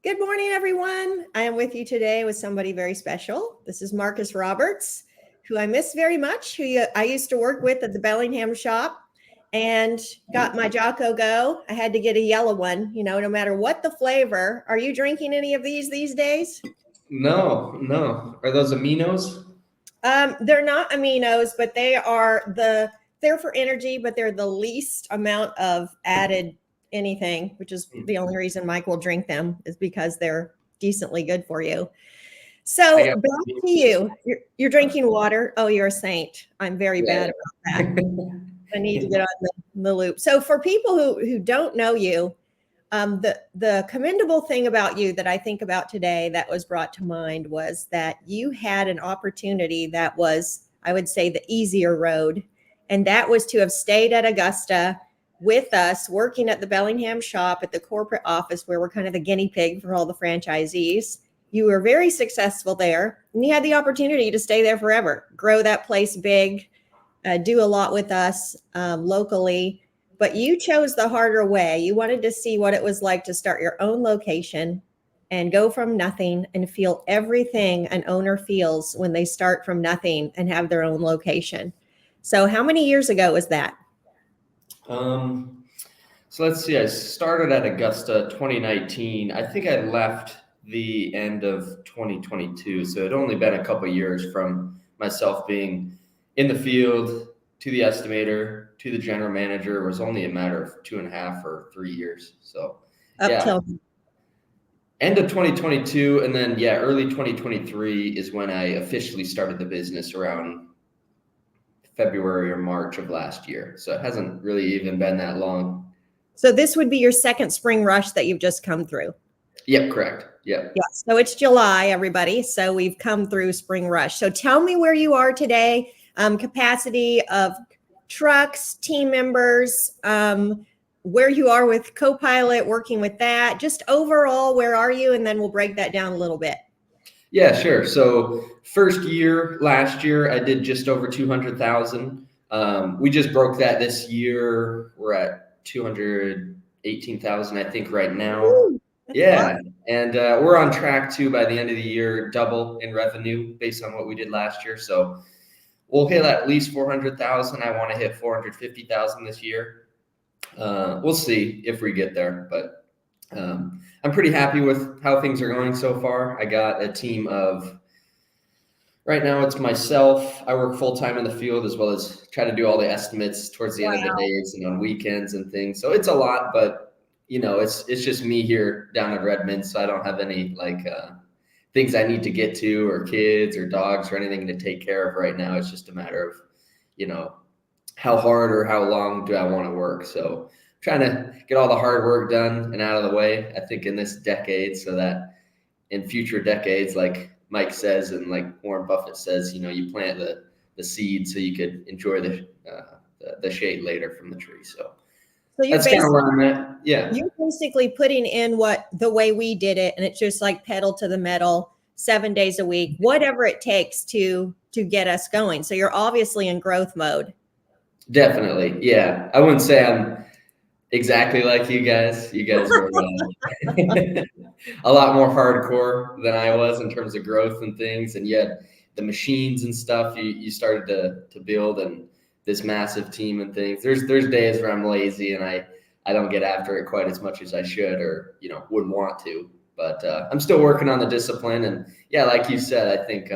Good morning, everyone. I am with you today with somebody very special. This is Marcus Roberts, who I miss very much, I used to work with at the Bellingham shop and got my Jocko Go. I had to get a yellow one, no matter what the flavor. Are you drinking any of these days? No. Are those aminos? They're not aminos, but they're for energy, but they're the least amount of added anything, which is the only reason Mike will drink them is because they're decently good for you. I So got back to you. You're drinking water. Oh, you're a saint. I'm very bad about that. I need to get on the loop. So for people who don't know you, the commendable thing about you that I think about today that was brought to mind was that you had an opportunity that was, I would say, the easier road. And that was to have stayed at Augusta with us, working at the Bellingham shop at the corporate office where we're kind of the guinea pig for all the franchisees. You were very successful there, and you had the opportunity to stay there forever, grow that place big, do a lot with us locally. But you chose the harder way. You wanted to see what it was like to start your own location and go from nothing and feel everything an owner feels when they start from nothing and have their own location. So how many years ago was that? So let's see. I started at Augusta 2019. I think I left the end of 2022. So it'd only been a couple of years from myself being in the field to the estimator to the general manager. It was only a matter of 2.5 or 3 years. So Up till end of 2022, and then early 2023 is when I officially started the business around February or March of last year. So it hasn't really even been that long. So this would be your second spring rush that you've just come through. Yep, correct. Yep. Yeah. So it's July, everybody. So we've come through spring rush. So tell me where you are today, capacity of trucks, team members, where you are with Copilot, working with that, just overall, where are you? And then we'll break that down a little bit. Yeah, sure. So last year, I did just over 200,000. We just broke that this year. We're at 218,000, I think, right now. Ooh, And we're on track to, by the end of the year, double in revenue based on what we did last year. So we'll hit at least 400,000. I want to hit 450,000 this year. We'll see if we get there, but I'm pretty happy with how things are going so far. I got a team of, right now it's myself. I work full-time in the field as well as try to do all the estimates towards the end of the days and on weekends and things. So it's a lot, but it's just me here down in Redmond. So I don't have any things I need to get to or kids or dogs or anything to take care of right now. It's just a matter of, how hard or how long do I want to work? So trying to get all the hard work done and out of the way, I think, in this decade, so that in future decades, like Mike says, and like Warren Buffett says, you plant the seed so you could enjoy the shade later from the tree. So that's kind of where I'm at. Yeah. You're basically putting in the way we did it. And it's just like pedal to the metal, 7 days a week, whatever it takes to get us going. So you're obviously in growth mode. Definitely. Yeah. I wouldn't say I'm exactly like you guys. You guys are a lot more hardcore than I was in terms of growth and things. And yet the machines and stuff you started to build, and this massive team and things. There's days where I'm lazy and I don't get after it quite as much as I should or, would want to. But I'm still working on the discipline. And like you said, I think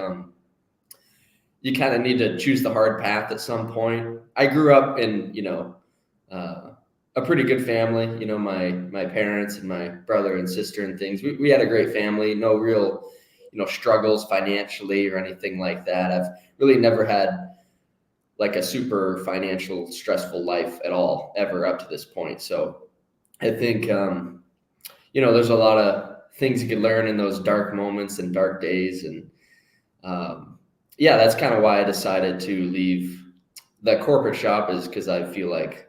you kind of need to choose the hard path at some point. I grew up in, a pretty good family. My parents and my brother and sister and things. We had a great family. No real, struggles financially or anything like that. I've really never had like a super financial stressful life at all ever up to this point. So I think, there's a lot of things you can learn in those dark moments and dark days. And that's kind of why I decided to leave the corporate shop, is because I feel like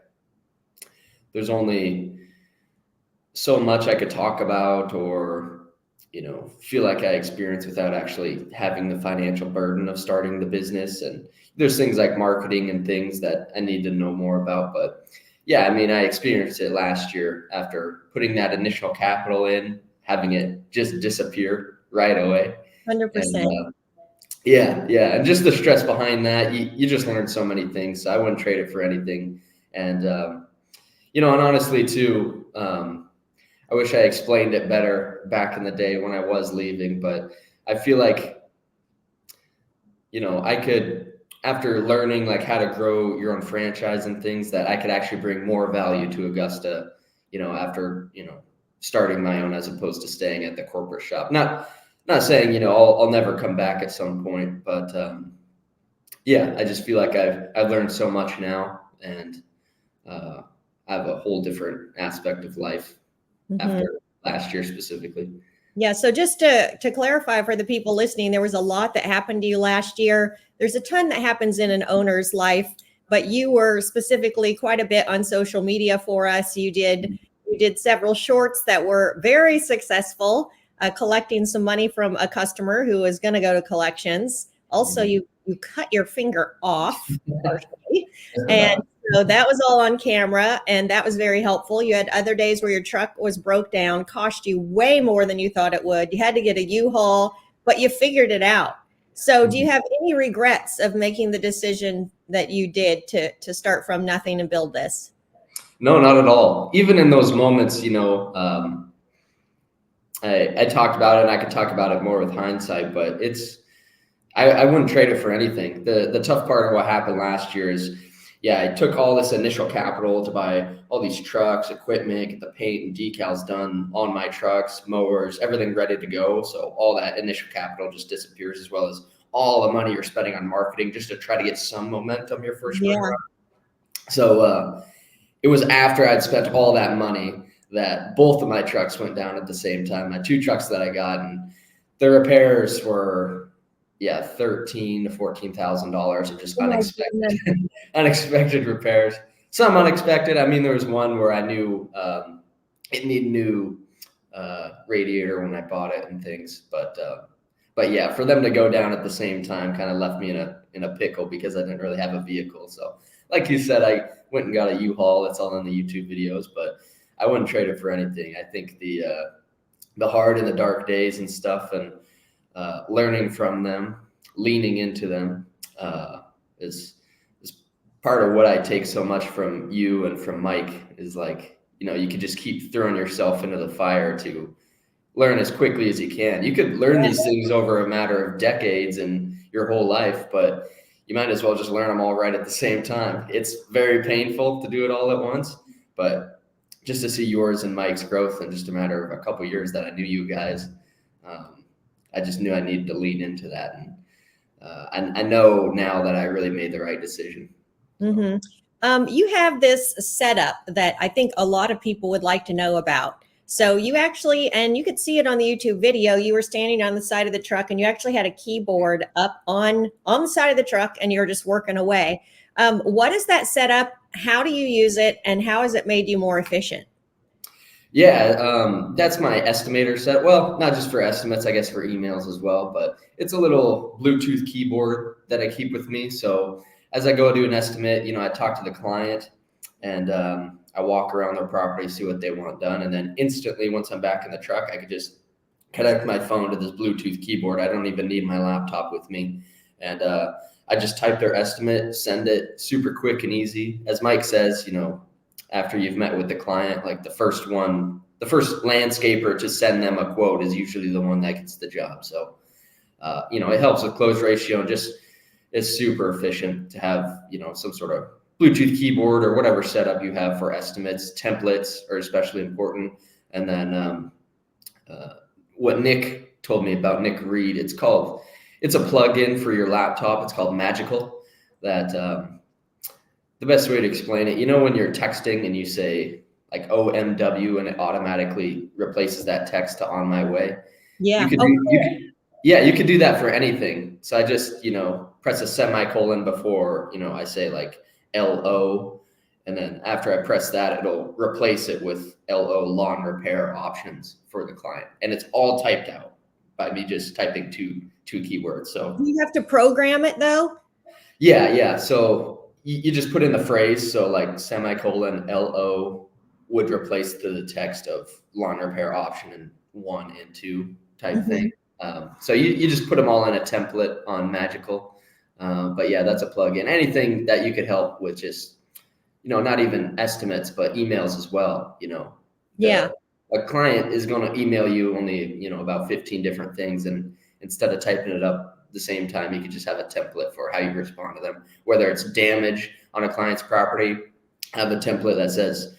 there's only so much I could talk about or, feel like I experience without actually having the financial burden of starting the business. And there's things like marketing and things that I need to know more about. But I experienced it last year after putting that initial capital in. having it just disappear right away. 100%. And yeah. And just the stress behind that, you just learn so many things. So I wouldn't trade it for anything. And, and honestly too, I wish I explained it better back in the day when I was leaving, but I feel like, I could, after learning like how to grow your own franchise and things, that I could actually bring more value to Augusta, after, starting my own as opposed to staying at the corporate shop. Not saying, I'll never come back at some point, but I just feel like I've learned so much now, and I have a whole different aspect of life after last year specifically. Yeah. So just to clarify for the people listening, there was a lot that happened to you last year. There's a ton that happens in an owner's life, but you were specifically quite a bit on social media for us. You did several shorts that were very successful, collecting some money from a customer who was going to go to collections. Also, you cut your finger off partially, and so that was all on camera, and that was very helpful. You had other days where your truck was broke down, cost you way more than you thought it would. You had to get a U-Haul, but you figured it out. So do you have any regrets of making the decision that you did to start from nothing and build this? No, not at all. Even in those moments, I talked about it, and I could talk about it more with hindsight, but I wouldn't trade it for anything. The tough part of what happened last year is, I took all this initial capital to buy all these trucks, equipment, get the paint and decals done on my trucks, mowers, everything ready to go. So all that initial capital just disappears, as well as all the money you're spending on marketing just to try to get some momentum your first year. So it was after I'd spent all that money that both of my trucks went down at the same time. My 2 trucks that I got, and the repairs were $13,000 to $14,000 of just unexpected repairs. Some unexpected. I mean, there was one where I knew it needed new radiator when I bought it and things, but for them to go down at the same time kind of left me in a pickle because I didn't really have a vehicle. So, like you said, I went and got a U-Haul. It's all in the YouTube videos, but I wouldn't trade it for anything. I think the hard and the dark days and stuff, and learning from them, leaning into them, is part of what I take so much from you and from Mike. Is like, you could just keep throwing yourself into the fire to learn as quickly as you can. You could learn these things over a matter of decades and your whole life, but you might as well just learn them all right at the same time. It's very painful to do it all at once, but just to see yours and Mike's growth in just a matter of a couple of years that I knew you guys, I just knew I needed to lean into that. And I know now that I really made the right decision. You have this setup that I think a lot of people would like to know about. So you actually, and you could see it on the YouTube video, you were standing on the side of the truck and you actually had a keyboard up on the side of the truck and you're just working away. What is that setup? How do you use it? And how has it made you more efficient? That's my estimator set. Well, not just for estimates, I guess for emails as well, but it's a little Bluetooth keyboard that I keep with me. So as I go do an estimate, I talk to the client and I walk around their property, see what they want done. And then instantly, once I'm back in the truck, I could just connect my phone to this Bluetooth keyboard. I don't even need my laptop with me. And I just type their estimate, send it super quick and easy. As Mike says, after you've met with the client, like the first landscaper to send them a quote is usually the one that gets the job. So, it helps with close ratio, and just it's super efficient to have, some sort of Bluetooth keyboard or whatever setup you have for estimates. Templates are especially important. And then what Nick told me about, Nick Reed, it's a plug-in for your laptop. It's called Magical. That the best way to explain it, when you're texting and you say like OMW and it automatically replaces that text to on my way. Yeah. You could do that for anything. So I just, press a semicolon before, I say like LO. And then after I press that, it'll replace it with LO, lawn repair options for the client. And it's all typed out by me just typing two keywords. So do you have to program it though? Yeah. So you just put in the phrase. So like semicolon LO would replace the text of lawn repair option, and 1 and 2 type thing. So you just put them all in a template on Magical. But yeah, that's a plugin. Anything that you could help with, just, not even estimates, but emails as well. Yeah. A client is going to email you only, about 15 different things. And instead of typing it up the same time, you could just have a template for how you respond to them. Whether it's damage on a client's property, have a template that says,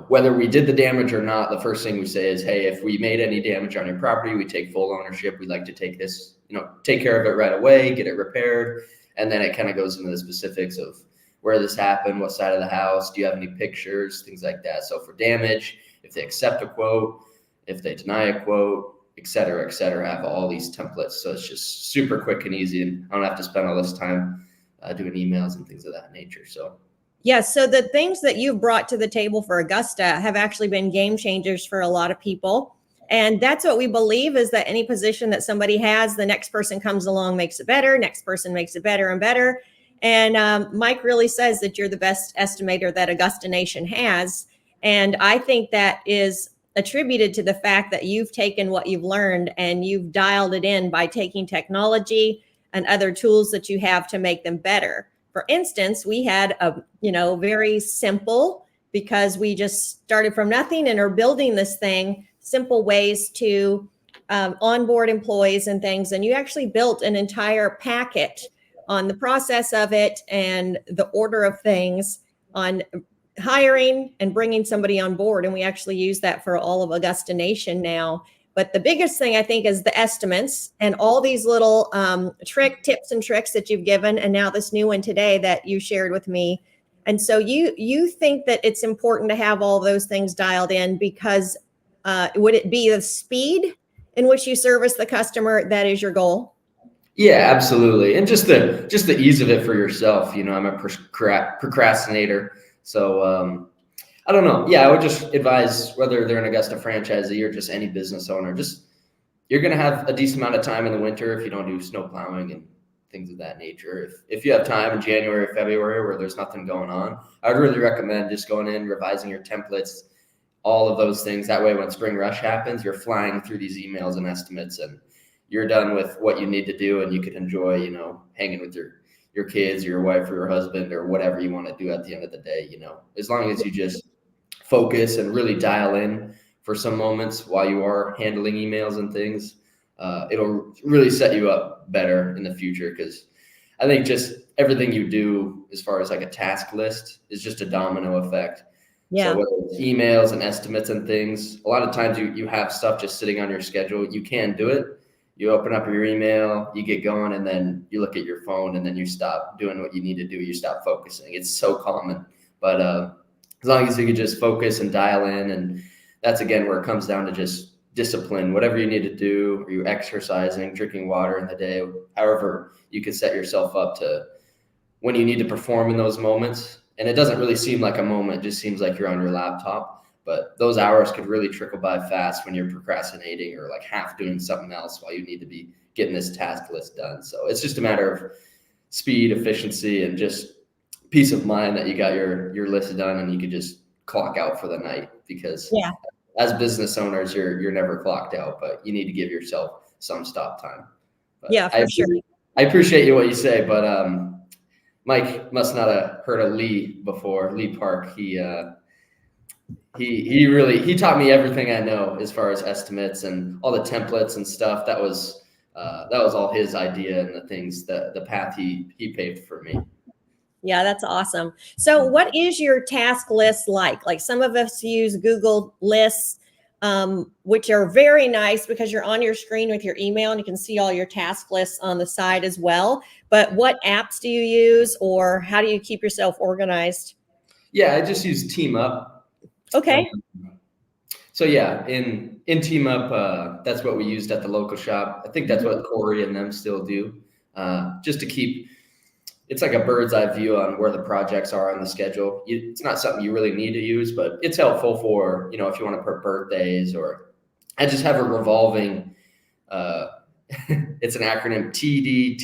whether we did the damage or not, the first thing we say is, hey, if we made any damage on your property, we take full ownership. We'd like to take this, take care of it right away, get it repaired. And then it kind of goes into the specifics of where this happened, what side of the house, do you have any pictures, things like that. So for damage, if they accept a quote, if they deny a quote, et cetera, I have all these templates. So it's just super quick and easy. And I don't have to spend all this time doing emails and things of that nature. So yeah. So the things that you've brought to the table for Augusta have actually been game changers for a lot of people. And that's what we believe, is that any position that somebody has, the next person comes along, makes it better. Next person makes it better and better. And Mike really says that you're the best estimator that Augusta Nation has. And I think that is attributed to the fact that you've taken what you've learned and you've dialed it in by taking technology and other tools that you have to make them better. For instance, we had a, very simple, because we just started from nothing and are building this thing, simple ways to onboard employees and things. And you actually built an entire packet on the process of it and the order of things on hiring and bringing somebody on board. And we actually use that for all of Augusta Nation now. But the biggest thing, I think, is the estimates and all these little tips and tricks that you've given. And now this new one today that you shared with me. And so you think that it's important to have all those things dialed in, because would it be the speed in which you service the customer that is your goal? Yeah, absolutely. And just the ease of it for yourself. I'm a procrastinator. So I don't know. Yeah, I would just advise, whether they're an Augusta franchisee or just any business owner, you're going to have a decent amount of time in the winter if you don't do snow plowing and things of that nature. If you have time in January or February where there's nothing going on, I would really recommend just going in, revising your templates, all of those things. That way, when spring rush happens, you're flying through these emails and estimates, and you're done with what you need to do, and you can enjoy, hanging with your kids or your wife or your husband or whatever you want to do at the end of the day. As long as you just focus and really dial in for some moments while you are handling emails and things, it'll really set you up better in the future. Because I think just everything you do as far as like a task list is just a domino effect. Yeah. So whether it's emails and estimates and things, a lot of times you have stuff just sitting on your schedule. You can do it. You open up your email, you get going, and then you look at your phone, and then you stop doing what you need to do. You stop focusing. It's so common. But as long as you can just focus and dial in, and that's, again, where it comes down to just discipline. Whatever you need to do, are you exercising, drinking water in the day, however you can set yourself up to when you need to perform in those moments. And it doesn't really seem like a moment. It just seems like you're on your laptop. But those hours could really trickle by fast when you're procrastinating or like half doing something else while you need to be getting this task list done. So it's just a matter of speed, efficiency, and just peace of mind that you got your list done and you could just clock out for the night. Because as business owners, you're never clocked out, but you need to give yourself some stop time. But yeah, for sure. I appreciate you what you say, but Mike must not have heard of Lee before. Lee Park. He taught me everything I know as far as estimates and all the templates and stuff. That was all his idea, and the path he paved for me. Yeah, that's awesome. So what is your task list like? Like, some of us use Google lists, which are very nice because you're on your screen with your email and you can see all your task lists on the side as well. But what apps do you use, or how do you keep yourself organized? Yeah, I just use Team Up. Okay. So yeah, in Team Up, that's what we used at the local shop. I think that's what Corey and them still do, just to keep. It's like a bird's eye view on where the projects are on the schedule. It's not something you really need to use, but it's helpful for, if you want to put birthdays, or I just have a revolving, it's an acronym, TD,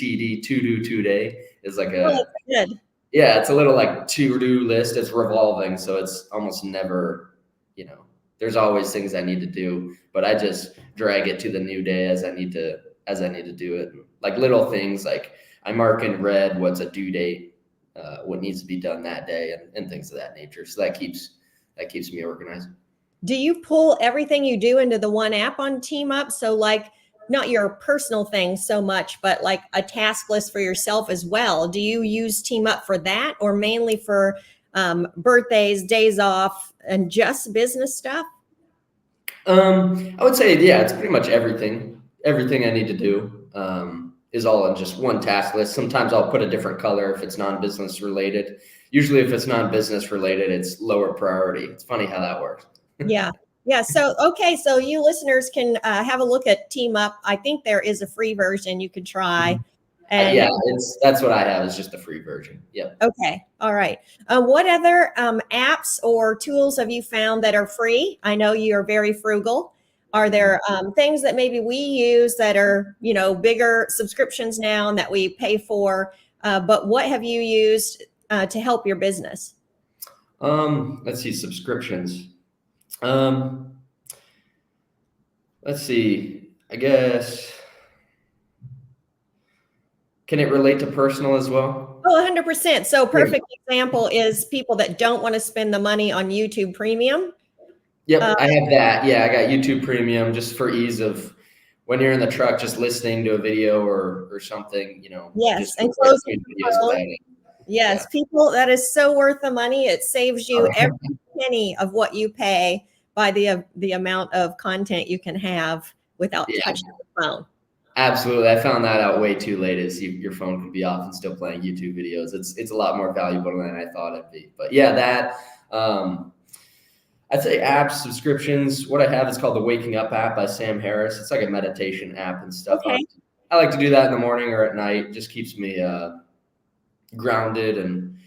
to do today is like that's good. Yeah, it's a little like to-do list. It's revolving. So it's almost never, there's always things I need to do, but I just drag it to the new day as I need to do it. Like little things, like I mark in red what's a due date, what needs to be done that day, and things of that nature. So that keeps me organized. Do you pull everything you do into the one app on Team Up? So like not your personal things so much, but like a task list for yourself as well. Do you use Team Up for that, or mainly for birthdays, days off, and just business stuff? I would say, yeah, it's pretty much everything. Everything I need to do is all in just one task list. Sometimes I'll put a different color if it's non-business related. Usually if it's non-business related, it's lower priority. It's funny how that works. Yeah. Yeah. So, okay. So you listeners can have a look at Team Up. I think there is a free version you could try. And Yeah, that's what I have, is just the free version. Yep. okay. All right. What other apps or tools have you found that are free? I know you're very frugal. Are there things that maybe we use that are, bigger subscriptions now and that we pay for? But what have you used to help your business? Let's see, subscriptions. Let's see, I guess, can it relate to personal as well? Oh, 100%. So perfect example is people that don't want to spend the money on YouTube Premium. Yep, I have that. Yeah, I got YouTube Premium just for ease of when you're in the truck, just listening to a video or something, Yes, just and closing videos without it. Yes, people, that is so worth the money. It saves you every penny of what you pay by the amount of content you can have without touching the phone. Absolutely. I found that out way too late, is your phone could be off and still playing YouTube videos. It's a lot more valuable than I thought it'd be. But yeah, that I'd say apps, subscriptions. What I have is called the Waking Up app by Sam Harris. It's like a meditation app and stuff. Okay. I like to do that in the morning or at night. It just keeps me grounded, and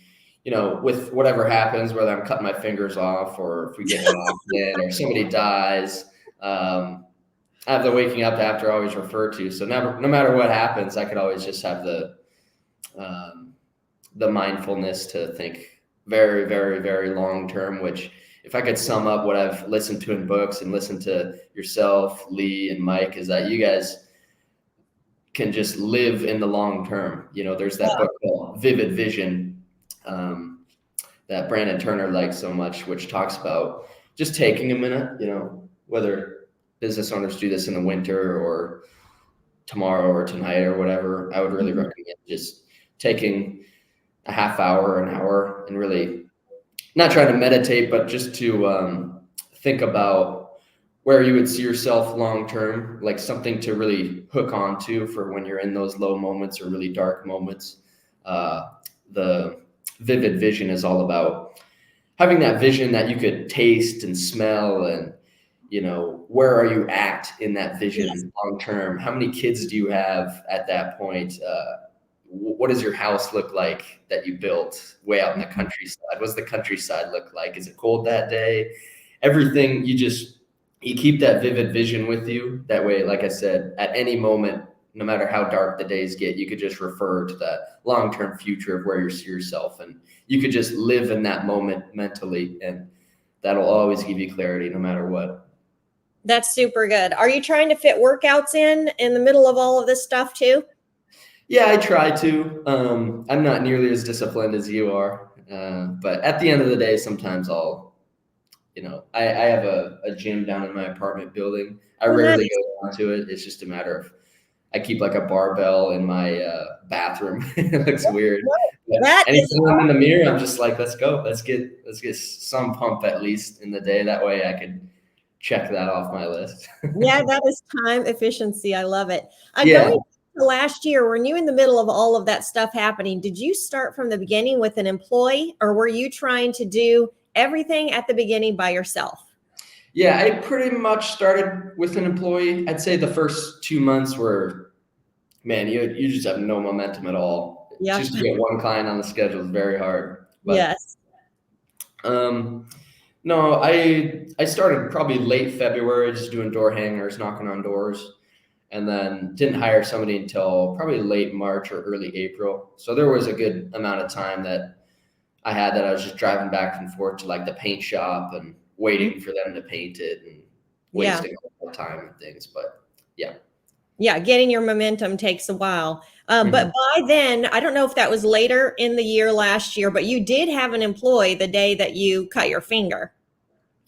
with whatever happens, whether I'm cutting my fingers off or if we get an accident or somebody dies, I have the Waking Up app to always refer to. So no matter what happens, I could always just have the mindfulness to think very, very, very long term, which, if I could sum up what I've listened to in books and listened to yourself, Lee, and Mike, is that you guys can just live in the long term. There's that book called Vivid Vision that Brandon Turner likes so much, which talks about just taking a minute, whether business owners do this in the winter or tomorrow or tonight or whatever. I would really recommend just taking a half hour, an hour, and really not trying to meditate, but just to think about where you would see yourself long term, like something to really hook onto for when you're in those low moments or really dark moments. The Vivid Vision is all about having that vision that you could taste and smell, and where are you at in that vision long term? How many kids do you have at that point? What does your house look like that you built way out in the countryside? What does the countryside look like? Is it cold that day? Everything, you keep that vivid vision with you. That way, like I said, at any moment, no matter how dark the days get, you could just refer to that long-term future of where you see yourself, and you could just live in that moment mentally, and that'll always give you clarity no matter what. That's super good. Are you trying to fit workouts in the middle of all of this stuff too? Yeah, I try to. I'm not nearly as disciplined as you are, but at the end of the day, sometimes I'll, I have a gym down in my apartment building. I rarely go down to it. It's just a matter of, I keep like a barbell in my bathroom. It looks weird. Anytime I'm in the mirror, I'm just like, let's go. Let's get some pump at least in the day. That way I could check that off my list. Yeah, that is time efficiency. I love it. Going to last year, were you in the middle of all of that stuff happening? Did you start from the beginning with an employee, or were you trying to do everything at the beginning by yourself? Yeah, I pretty much started with an employee. I'd say the first 2 months were, man, you just have no momentum at all. Yeah. Just to get one client on the schedule is very hard. But, yes. No, I started probably late February, just doing door hangers, knocking on doors, and then didn't hire somebody until probably late March or early April. So there was a good amount of time that I had that I was just driving back and forth to like the paint shop and waiting for them to paint it and Yeah. wasting all the time and things. But yeah. Yeah, getting your momentum takes a while. But Mhm. by then, I don't know if that was later in the year last year, but you did have an employee the day that you cut your finger.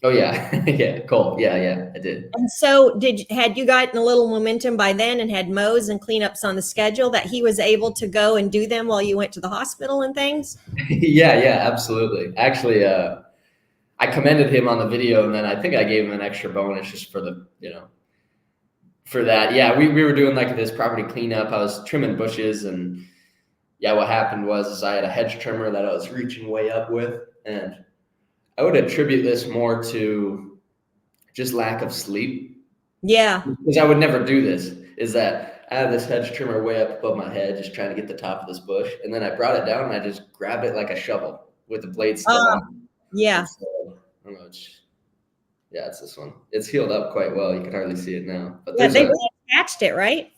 Oh yeah. Yeah, cool. Yeah, I did. And so had you gotten a little momentum by then and had mows and cleanups on the schedule that he was able to go and do them while you went to the hospital and things? Yeah, absolutely. Actually, I commended him on the video, and then I think I gave him an extra bonus just for the, for that. Yeah, we were doing like this property cleanup. I was trimming bushes, and yeah, what happened was is I had a hedge trimmer that I was reaching way up with, and I would attribute this more to just lack of sleep, Yeah. because I would never do this. Is that I had this hedge trimmer way up above my head, just trying to get the top of this bush, and then I brought it down and I just grabbed it like a shovel with the blade still on. Yeah. And so I don't know. Yeah, it's this one. It's healed up quite well. You can hardly see it now, but Yeah, there's they a reattached it, right?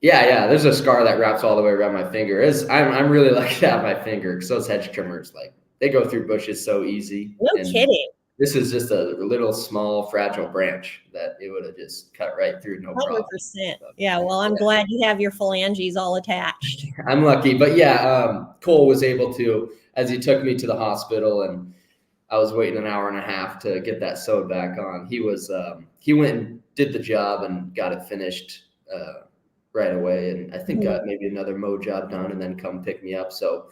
yeah. There's a scar that wraps all the way around my finger. I'm really lucky to have my finger because those hedge trimmers, like, they go through bushes so easy. No And kidding. this is just a little small fragile branch that it would have just cut right through, no problem. 100%. Yeah, well, I'm glad you have your phalanges all attached. I'm lucky, but yeah, Cole was able to, as he took me to the hospital, and I was waiting an hour and a half to get that sewed back on. He went and did the job and got it finished right away, and I think got maybe another mow job done, and then come pick me up. So,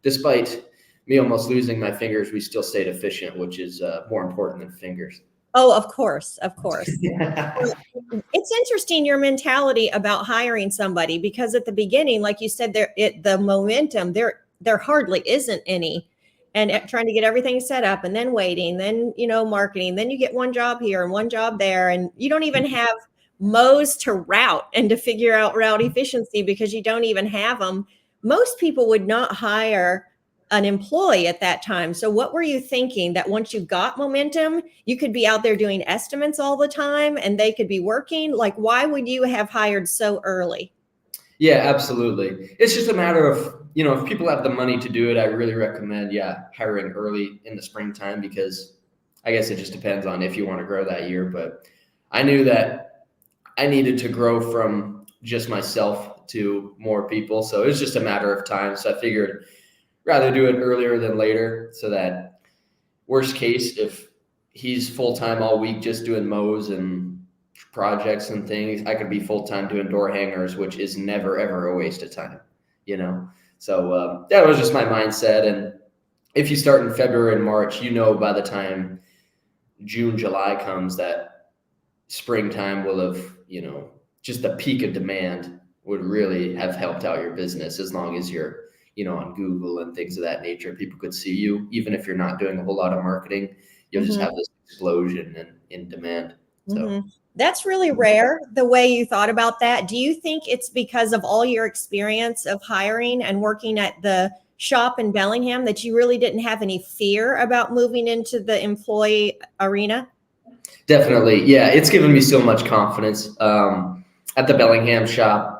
despite me almost losing my fingers, we still stayed efficient, which is more important than fingers. Oh, of course, of course. It's interesting your mentality about hiring somebody, because at the beginning, like you said, the momentum there hardly isn't any, and trying to get everything set up, and then waiting, then marketing, then you get one job here and one job there, and you don't even have mows to route and to figure out route efficiency because you don't even have them. Most people would not hire an employee at that time. So what were you thinking, that once you got momentum, you could be out there doing estimates all the time and they could be working? Like, why would you have hired so early? Yeah, absolutely. It's just a matter of, if people have the money to do it, I really recommend, hiring early in the springtime, because I guess it just depends on if you want to grow that year. But I knew that I needed to grow from just myself to more people. So it was just a matter of time. So I figured rather do it earlier than later, so that worst case, if he's full-time all week just doing mows and projects and things, I could be full-time doing door hangers, which is never ever a waste of time, so that was just my mindset. And if you start in February and March, by the time June, July comes, that springtime will have, just the peak of demand would really have helped out your business. As long as you're on Google and things of that nature, people could see you. Even if you're not doing a whole lot of marketing, you'll just have this explosion in demand. So that's really rare, the way you thought about that. Do you think it's because of all your experience of hiring and working at the shop in Bellingham that you really didn't have any fear about moving into the employee arena? Definitely. Yeah. It's given me so much confidence at the Bellingham shop.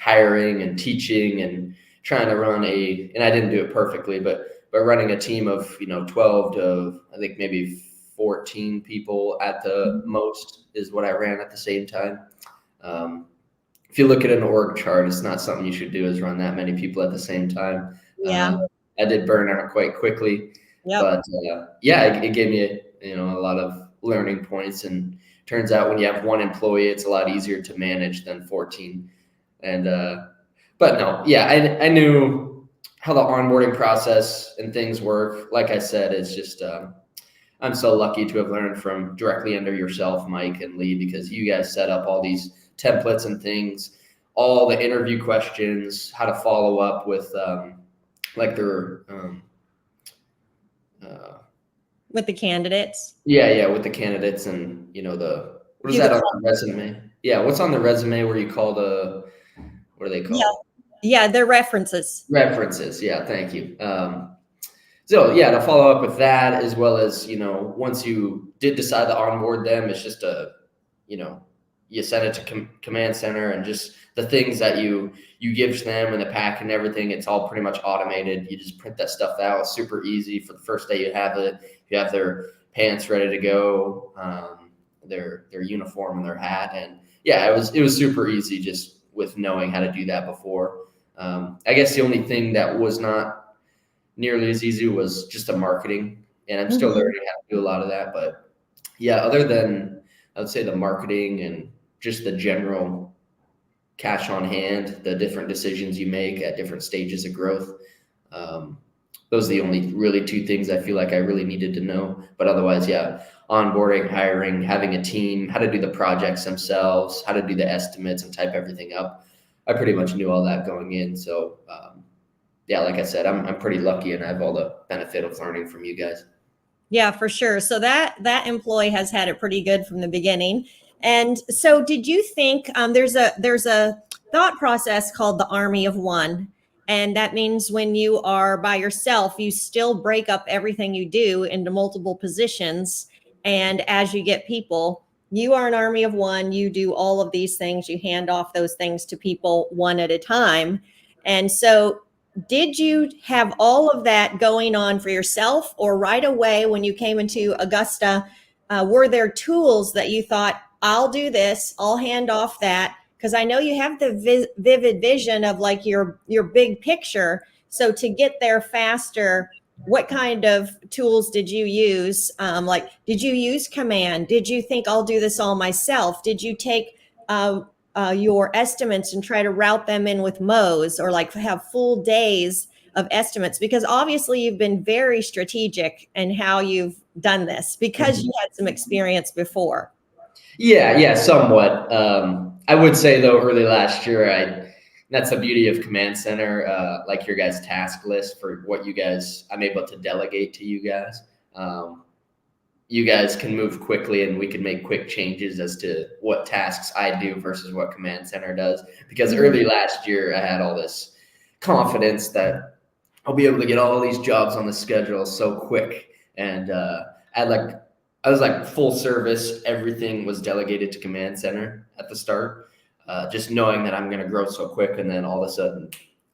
Hiring and teaching and trying to run and I didn't do it perfectly, but running a team of 12 to I think maybe 14 people at the most is what I ran at the same time. If you look at an org chart, it's not something you should do, is run that many people at the same time. Yeah. I did burn out quite quickly, but it gave me a lot of learning points. And turns out when you have one employee, it's a lot easier to manage than 14. And but no, I knew how the onboarding process and things work. Like I said, it's just I'm so lucky to have learned from directly under yourself, Mike and Lee, because you guys set up all these templates and things, all the interview questions, how to follow up with with the candidates. With the candidates, and what is that on the resume? Yeah, what's on the resume where you call what are they called? Yeah, they're references. References, yeah, thank you. So to follow up with that, as well as once you did decide to onboard them, it's just you send it to command center, and just the things that you give to them and the pack and everything, it's all pretty much automated. You just print that stuff out. It's super easy. For the first day you have it, you have their pants ready to go, their uniform and their hat. And yeah, it was super easy just with knowing how to do that before. I guess the only thing that was not nearly as easy was just the marketing, and I'm still learning how to do a lot of that. But yeah, other than, I would say, the marketing and just the general cash on hand, the different decisions you make at different stages of growth. Those are the only really two things I feel like I really needed to know. But otherwise, yeah, onboarding, hiring, having a team, how to do the projects themselves, how to do the estimates and type everything up. I pretty much knew all that going in. So yeah, like I said, I'm pretty lucky, and I have all the benefit of learning from you guys. Yeah, for sure. So that employee has had it pretty good from the beginning. And so, did you think there's a thought process called the Army of One, and that means when you are by yourself, you still break up everything you do into multiple positions, and as you get people, you are an army of one. You do all of these things. You hand off those things to people one at a time, and so did you have all of that going on for yourself, or right away when you came into Augusta, were there tools that you thought, I'll do this, I'll hand off that? Because I know you have the vivid vision of like your big picture. So to get there faster, what kind of tools did you use? Like, did you use command? Did you think I'll do this all myself? Did you take your estimates and try to route them in with Mo's, or like have full days of estimates? Because obviously you've been very strategic in how you've done this because you had some experience before. Yeah, somewhat. I would say though, early last year, that's the beauty of Command Center, like your guys' task list for what I'm able to delegate to you guys. You guys can move quickly, and we can make quick changes as to what tasks I do versus what Command Center does. Because early last year, I had all this confidence that I'll be able to get all these jobs on the schedule so quick. And I was like full service. Everything was delegated to Command Center at the start, just knowing that I'm going to grow so quick. And then all of a sudden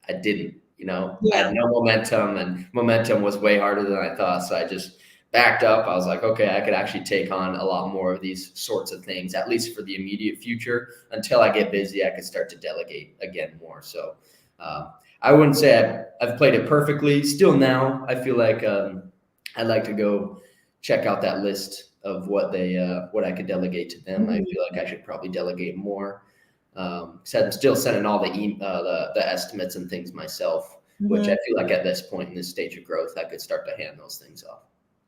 I didn't, I had no momentum, and momentum was way harder than I thought. So I just backed up. I was like, okay, I could actually take on a lot more of these sorts of things, at least for the immediate future. Until I get busy, I could start to delegate again more. So I wouldn't say I've played it perfectly. Still now, I feel like I'd like to go check out that list of what I could delegate to them. I feel like I should probably delegate more. I'm still sending all the estimates and things myself, which I feel like at this point in this stage of growth, I could start to hand those things off.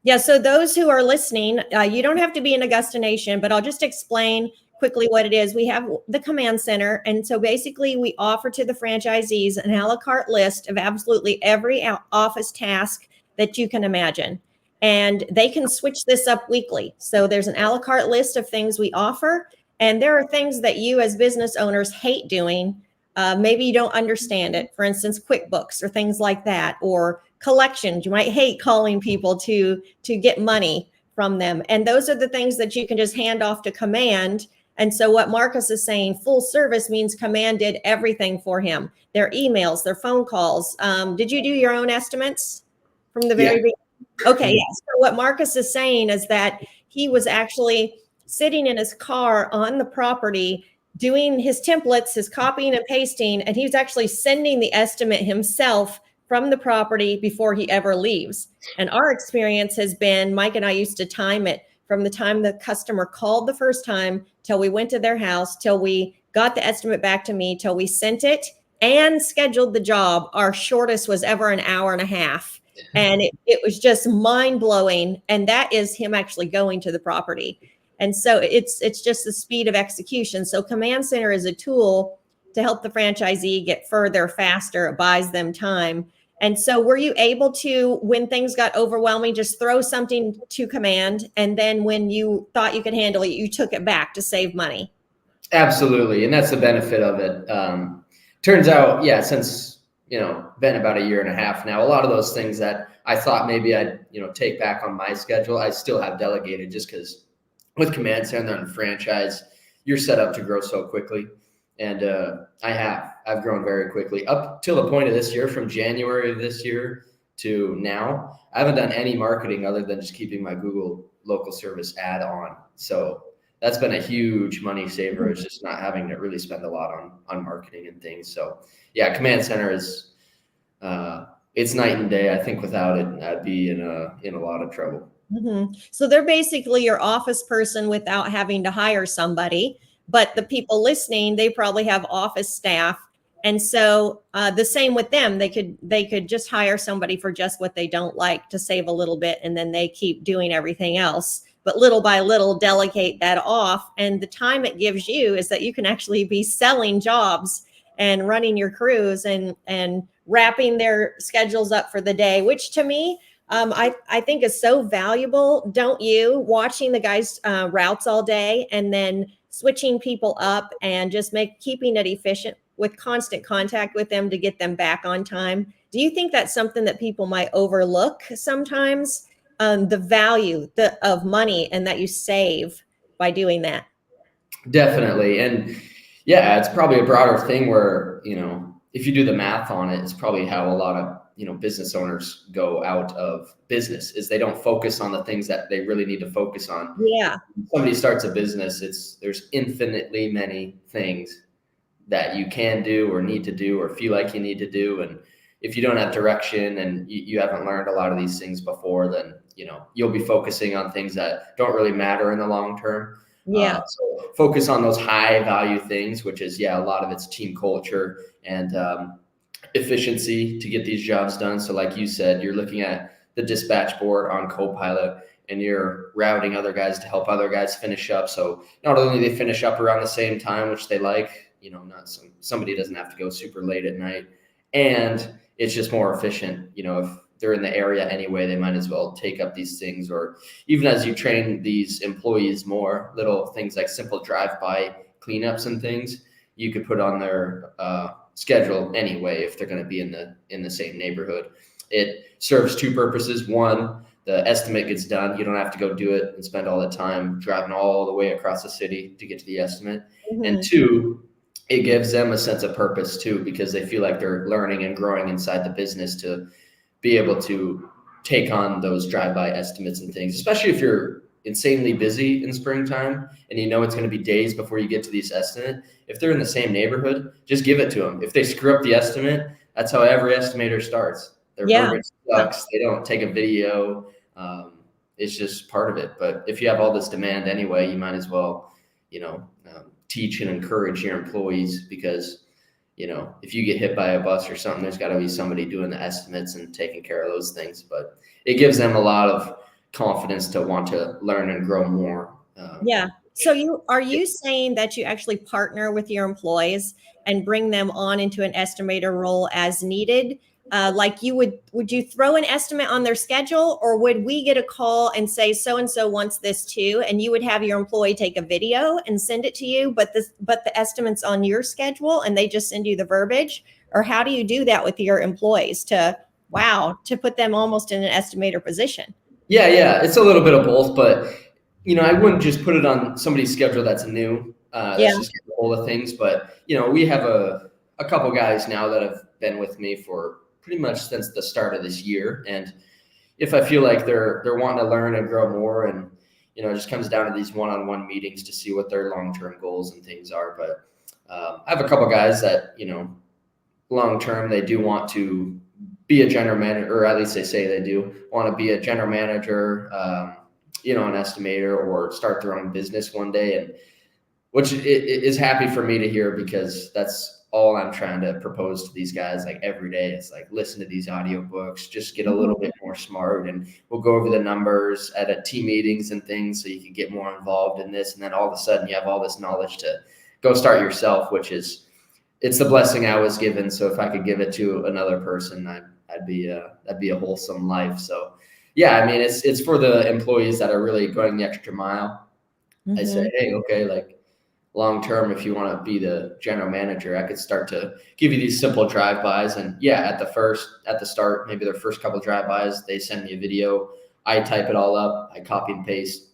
Yeah, so those who are listening, you don't have to be in Augusta Nation, but I'll just explain quickly what it is. We have the command center, and so basically we offer to the franchisees an a la carte list of absolutely every office task that you can imagine. And they can switch this up weekly. So there's an a la carte list of things we offer, and there are things that you as business owners hate doing. Maybe you don't understand it. For instance, QuickBooks or things like that, or collections. You might hate calling people to get money from them. And those are the things that you can just hand off to command. And so what Marcus is saying, full service means command did everything for him. Their emails, their phone calls. Did you do your own estimates from the very beginning? Okay, yeah. So what Marcus is saying is that he was actually sitting in his car on the property doing his templates, his copying and pasting, and he was actually sending the estimate himself from the property before he ever leaves. And our experience has been, Mike and I used to time it from the time the customer called the first time till we went to their house, till we got the estimate back to me, till we sent it and scheduled the job. Our shortest was ever an hour and a half. And it was just mind blowing. And that is him actually going to the property. And so it's just the speed of execution. So Command Center is a tool to help the franchisee get further, faster. It buys them time. And so were you able to, when things got overwhelming, just throw something to command, and then when you thought you could handle it, you took it back to save money? Absolutely. And that's the benefit of it. Turns out, since, been about a year and a half now, a lot of those things that I thought maybe I'd, take back on my schedule, I still have delegated, just because with Command Center and franchise, you're set up to grow so quickly. And I've grown very quickly up till the point of this year. From January of this year to now, I haven't done any marketing other than just keeping my Google local service ad on. So that's been a huge money saver. It's just not having to really spend a lot on marketing and things. So yeah, Command Center is it's night and day. I think without it, I'd be in a lot of trouble. Mm-hmm. So they're basically your office person without having to hire somebody. But the people listening, they probably have office staff. And so the same with them, they could just hire somebody for just what they don't like to save a little bit, and then they keep doing everything else. But little by little, delegate that off. And the time it gives you is that you can actually be selling jobs and running your crews and wrapping their schedules up for the day, which to me, I think is so valuable. Don't you? Watching the guys' routes all day and then switching people up and just keeping it efficient with constant contact with them to get them back on time. Do you think that's something that people might overlook sometimes? The value of money and that you save by doing that. Definitely. And yeah, it's probably a broader thing where, if you do the math on it, it's probably how a lot of, business owners go out of business is they don't focus on the things that they really need to focus on. Yeah. When somebody starts a business, there's infinitely many things that you can do or need to do or feel like you need to do. And if you don't have direction and you haven't learned a lot of these things before, then, you'll be focusing on things that don't really matter in the long term. Yeah. So focus on those high value things, which is, a lot of it's team culture and efficiency to get these jobs done. So like you said, you're looking at the dispatch board on Copilot and you're routing other guys to help other guys finish up. So not only they finish up around the same time, which they like, not somebody doesn't have to go super late at night, and it's just more efficient. If they're in the area anyway, they might as well take up these things. Or even as you train these employees more, little things like simple drive-by cleanups and things you could put on their schedule anyway if they're going to be in the same neighborhood. It serves two purposes. One, the estimate gets done. You don't have to go do it and spend all the time driving all the way across the city to get to the estimate. Mm-hmm. And two, it gives them a sense of purpose too, because they feel like they're learning and growing inside the business to be able to take on those drive-by estimates and things, especially if you're insanely busy in springtime and it's going to be days before you get to this estimate. If they're in the same neighborhood, just give it to them. If they screw up the estimate, that's how every estimator starts. Their verbiage sucks. They don't take a video. It's just part of it. But if you have all this demand anyway, you might as well, teach and encourage your employees, because, if you get hit by a bus or something, there's got to be somebody doing the estimates and taking care of those things. But it gives them a lot of confidence to want to learn and grow more. Yeah. So are you saying that you actually partner with your employees and bring them on into an estimator role as needed? Like would you throw an estimate on their schedule, or would we get a call and say so-and-so wants this too, and you would have your employee take a video and send it to you, but the estimate's on your schedule and they just send you the verbiage? Or how do you do that with your employees to put them almost in an estimator position? Yeah, it's a little bit of both, but I wouldn't just put it on somebody's schedule that's new. That's just getting a hold of things. But we have a couple guys now that have been with me for pretty much since the start of this year, and if I feel like they're wanting to learn and grow more, and it just comes down to these one-on-one meetings to see what their long-term goals and things are. But I have a couple guys that long-term they do want to be a general manager, or at least they say they do want to be a general manager, an estimator, or start their own business one day. And which is happy for me to hear, because that's all I'm trying to propose to these guys like every day. It's like, listen to these audiobooks, just get a little bit more smart, and we'll go over the numbers at team meetings and things so you can get more involved in this. And then all of a sudden you have all this knowledge to go start yourself, it's the blessing I was given. So if I could give it to another person, that'd be a wholesome life. So yeah, I mean, it's for the employees that are really going the extra mile. Mm-hmm. I say, hey, okay, like long term, if you want to be the general manager, I could start to give you these simple drive-bys. And at the start, maybe their first couple of drive-bys, they send me a video. I type it all up. I copy and paste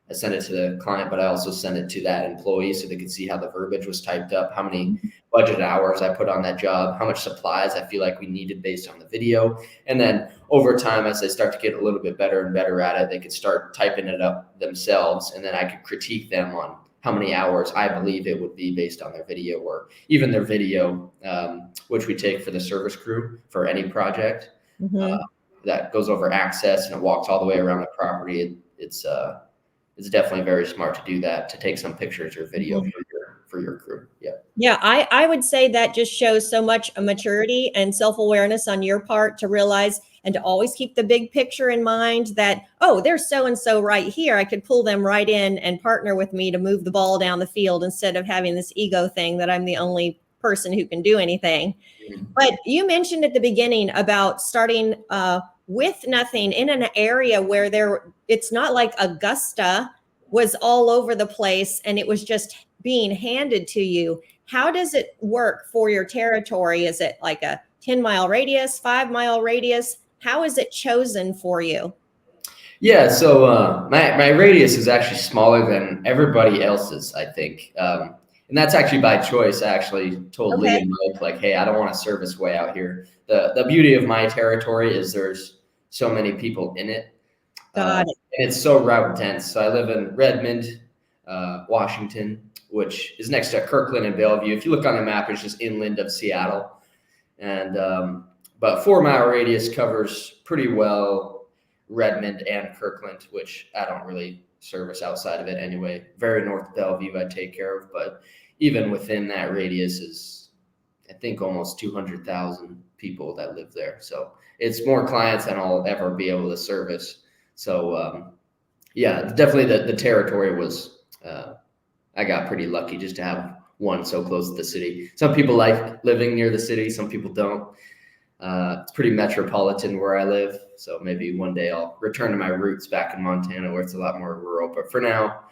I sent it to the client, but I also sent it to that employee so they could see how the verbiage was typed up, how many budget hours I put on that job, how much supplies I feel like we needed based on the video. And then over time, as they start to get a little bit better and better at it, they could start typing it up themselves. And then I could critique them on how many hours I believe it would be based on their video, or even their video, which we take for the service crew for any project. That goes over access and it walks all the way around the property. It's definitely very smart to do that, to take some pictures or video for your crew. Yeah. Yeah, I would say that just shows so much maturity and self-awareness on your part to realize and to always keep the big picture in mind that, oh, there's so-and-so right here. I could pull them right in and partner with me to move the ball down the field instead of having this ego thing that I'm the only person who can do anything. But you mentioned at the beginning about starting with nothing in an area where it's not like Augusta was all over the place and it was just being handed to you. How does it work for your territory? Is it like a 10-mile radius, 5-mile radius? How is it chosen for you? Yeah, so my radius is actually smaller than everybody else's, I think. And that's actually by choice. I actually told Lee and Mike, like, hey, I don't want to service way out here. The beauty of my territory is there's so many people in it. Got it. And it's so route dense. So I live in Redmond, Washington, which is next to Kirkland and Bellevue. If you look on the map, it's just inland of Seattle. And but 4-mile radius covers pretty well Redmond and Kirkland, which I don't really service outside of it anyway. Very north Bellevue I take care of, but even within that radius is, I think, almost 200,000 people that live there. So it's more clients than I'll ever be able to service. So yeah, definitely the territory was, I got pretty lucky just to have one so close to the city. Some people like living near the city, some people don't. It's pretty metropolitan where I live, so maybe one day I'll return to my roots back in Montana where it's a lot more rural. But for now,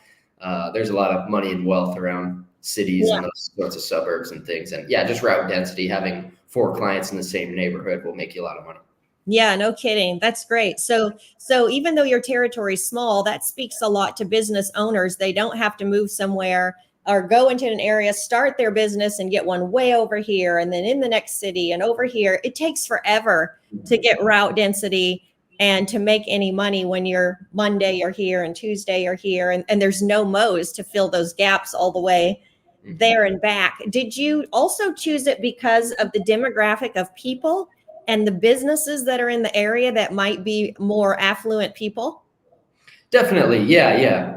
there's a lot of money and wealth around cities and those sorts of suburbs and things. And yeah, just route density, having 4 clients in the same neighborhood will make you a lot of money. Yeah, no kidding. That's great. So even though your territory is small, that speaks a lot to business owners. They don't have to move somewhere or go into an area, start their business and get one way over here and then in the next city and over here. It takes forever to get route density and to make any money when you're Monday you're here and Tuesday you're here and there's no mows to fill those gaps all the way there and back. Did you also choose it because of the demographic of people and the businesses that are in the area that might be more affluent people? Definitely. Yeah.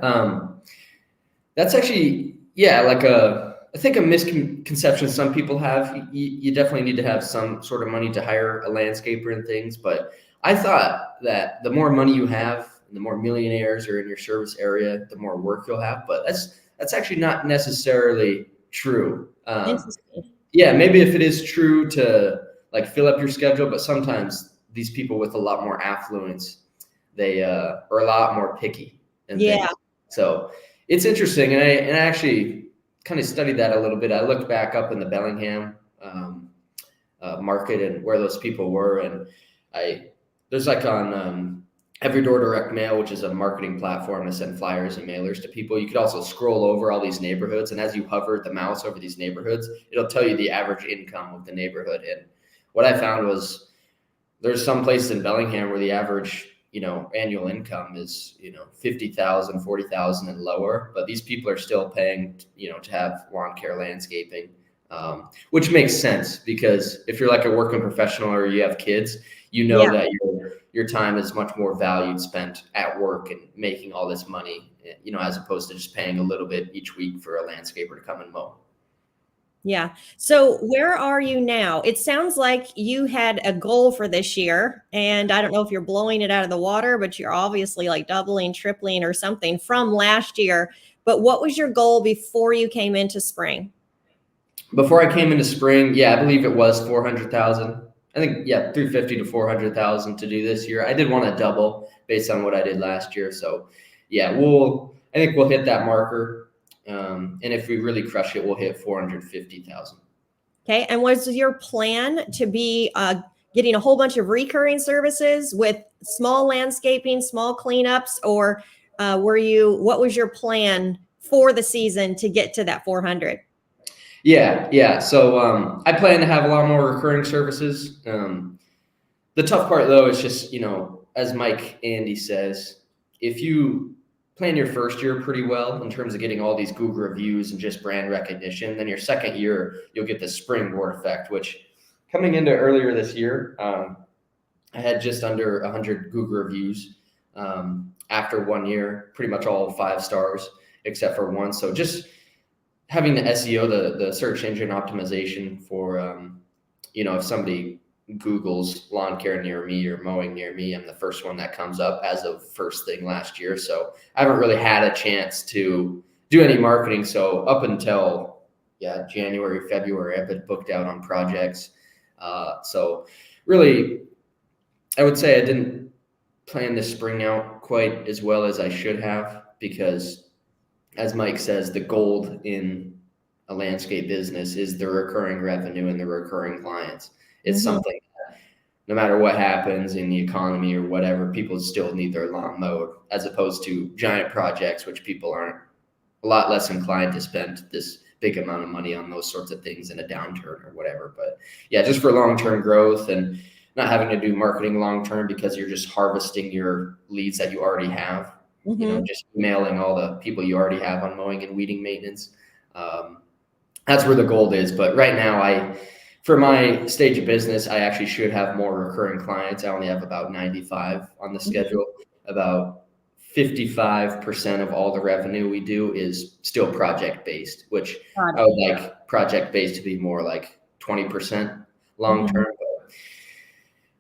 That's actually, like I think a misconception some people have. You definitely need to have some sort of money to hire a landscaper and things. But I thought that the more money you have, the more millionaires are in your service area, the more work you'll have. But that's actually not necessarily true. Yeah, maybe if it is true to like fill up your schedule, but sometimes these people with a lot more affluence, they are a lot more picky. And things. So it's interesting, and I actually kind of studied that a little bit. I looked back up in the Bellingham market and where those people were, and there's like on Every Door Direct Mail, which is a marketing platform to send flyers and mailers to people. You could also scroll over all these neighborhoods, and as you hover the mouse over these neighborhoods, it'll tell you the average income of the neighborhood. And what I found was there's some places in Bellingham where the average annual income is, 50,000, 40,000 and lower, but these people are still paying, to have lawn care landscaping, which makes sense because if you're like a working professional or you have kids, that your time is much more valued spent at work and making all this money, as opposed to just paying a little bit each week for a landscaper to come and mow. Yeah. So where are you now? It sounds like you had a goal for this year, and I don't know if you're blowing it out of the water, but you're obviously like doubling, tripling or something from last year. But what was your goal before you came into spring? Before I came into spring, I believe it was 400,000. I think, 350 to 400,000 to do this year. I did want to double based on what I did last year. So I think we'll hit that marker. And if we really crush it, we'll hit 450,000. Okay. And was your plan to be getting a whole bunch of recurring services with small landscaping, small cleanups, or what was your plan for the season to get to that 400? Yeah. So I plan to have a lot more recurring services. The tough part though is just, as Mike Andy says, if you plan your first year pretty well in terms of getting all these Google reviews and just brand recognition, then your second year, you'll get the springboard effect, which coming into earlier this year, I had just under 100 Google reviews. After 1 year, pretty much all 5 stars, except for one. So just having the SEO, the search engine optimization for, if somebody Google's lawn care near me or mowing near me, I'm the first one that comes up as of first thing last year. So I haven't really had a chance to do any marketing. So up until January, February, I've been booked out on projects. So really, I would say I didn't plan this spring out quite as well as I should have, because as Mike says, the gold in a landscape business is the recurring revenue and the recurring clients. It's something that no matter what happens in the economy or whatever, people still need their lawn mowed, as opposed to giant projects, which people aren't a lot less inclined to spend this big amount of money on those sorts of things in a downturn or whatever. But yeah, just for long-term growth and not having to do marketing long-term, because you're just harvesting your leads that you already have, just emailing all the people you already have on mowing and weeding maintenance. That's where the gold is. But right now, for my stage of business, I actually should have more recurring clients. I only have about 95 on the schedule. About 55% of all the revenue we do is still project-based, which I would like project-based to be more like 20% long-term.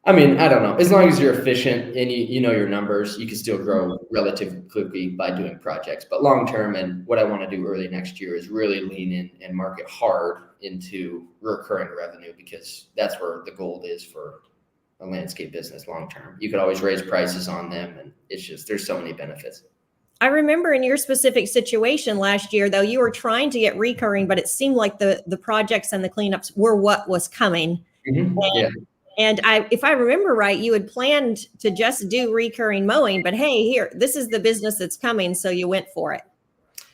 I mean, I don't know. As long as you're efficient and you know your numbers, you can still grow relatively quickly by doing projects. But long term, and what I want to do early next year, is really lean in and market hard into recurring revenue, because that's where the gold is for a landscape business long term. You could always raise prices on them, and it's just, there's so many benefits. I remember in your specific situation last year, though, you were trying to get recurring, but it seemed like the projects and the cleanups were what was coming. And if I remember right, you had planned to just do recurring mowing, but hey, here, this is the business that's coming, so you went for it.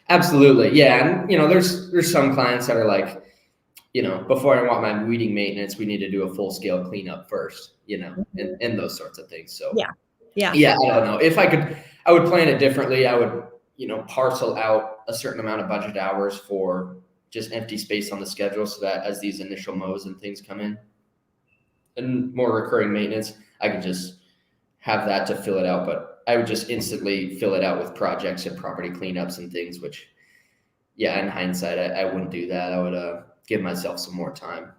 Absolutely, yeah. And there's some clients that are like, before I want my weeding maintenance, we need to do a full scale cleanup first, and those sorts of things. So yeah, I don't know. If I could, I would plan it differently. I would, parcel out a certain amount of budget hours for just empty space on the schedule, so that as these initial mows and things come in, and more recurring maintenance, I could just have that to fill it out. But I would just instantly fill it out with projects and property cleanups and things, which, in hindsight, I wouldn't do that. I would give myself some more time.